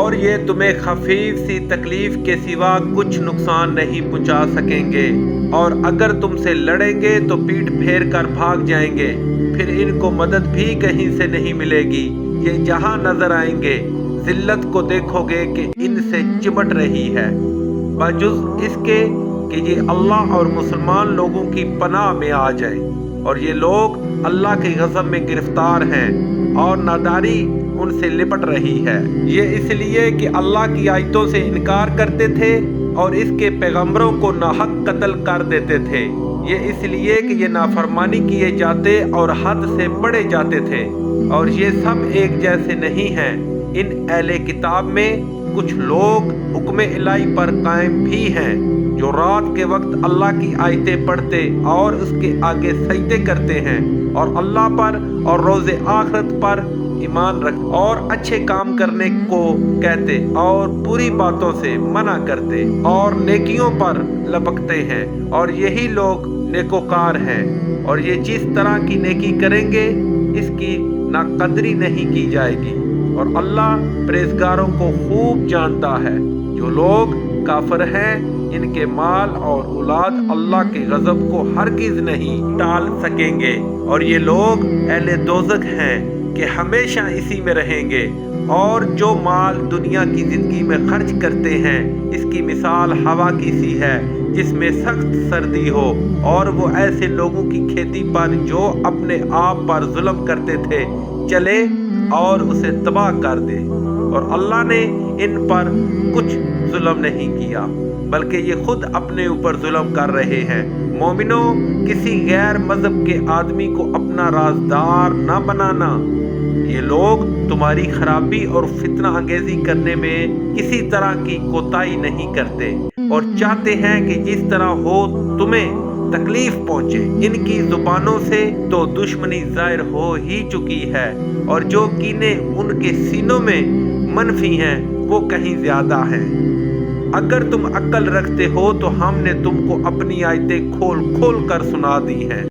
اور یہ تمہیں خفیف سی تکلیف کے سوا کچھ نقصان نہیں پہنچا سکیں گے، اور اگر تم سے لڑیں گے تو پیٹھ پھیر کر بھاگ جائیں گے، پھر ان کو مدد بھی کہیں سے نہیں ملے گی۔ یہ جہاں نظر آئیں گے ذلت کو دیکھو گے کہ ان سے چمٹ رہی ہے، بجز اس کے کہ یہ اللہ اور مسلمان لوگوں کی پناہ میں آ جائیں، اور یہ لوگ اللہ کے غضب میں گرفتار ہیں اور ناداری ان سے لپٹ رہی ہے۔ یہ اس لیے کہ اللہ کی آیتوں سے انکار کرتے تھے اور اس کے پیغمبروں کو ناحق قتل کر دیتے تھے۔ یہ اس لیے کہ یہ نافرمانی کیے جاتے اور حد سے بڑھے جاتے تھے، اور یہ سب ایک جیسے نہیں ہیں۔ ان اہل کتاب میں کچھ لوگ حکم الہی پر قائم بھی ہیں، جو رات کے وقت اللہ کی آیتیں پڑھتے اور اس کے آگے سجدے کرتے ہیں، اور اللہ پر اور روز آخرت پر ایمان رکھ اور اچھے کام کرنے کو کہتے اور بری باتوں سے منع کرتے اور نیکیوں پر لپکتے ہیں، اور یہی لوگ نیکوکار ہیں۔ اور یہ جس طرح کی نیکی کریں گے اس کی ناقدری نہیں کی جائے گی، اور اللہ پرہیزگاروں کو خوب جانتا ہے۔ جو لوگ کافر ہیں ان کے مال اور اولاد اللہ کے غضب کو ہرگز نہیں ٹال سکیں گے، اور یہ لوگ اہل دوزخ ہیں کہ ہمیشہ اسی میں رہیں گے۔ اور جو مال دنیا کی زندگی میں خرچ کرتے ہیں اس کی مثال ہوا کی سی ہے جس میں سخت سردی ہو، اور وہ ایسے لوگوں کی کھیتی پر جو اپنے آپ پر ظلم کرتے تھے چلے اور اسے تباہ کر دے، اور اللہ نے ان پر کچھ ظلم نہیں کیا بلکہ یہ خود اپنے اوپر ظلم کر رہے ہیں۔ مومنوں، کسی غیر مذہب کے آدمی کو اپنا رازدار نہ بنانا۔ یہ لوگ تمہاری خرابی اور فتنہ انگیزی کرنے میں کسی طرح کی کوتاہی نہیں کرتے، اور چاہتے ہیں کہ جس طرح ہو تمہیں تکلیف پہنچے۔ ان کی زبانوں سے تو دشمنی ظاہر ہو ہی چکی ہے، اور جو کینے ان کے سینوں میں منفی ہیں وہ کہیں زیادہ ہیں۔ اگر تم عقل رکھتے ہو تو ہم نے تم کو اپنی آیتیں کھول کھول کر سنا دی ہیں۔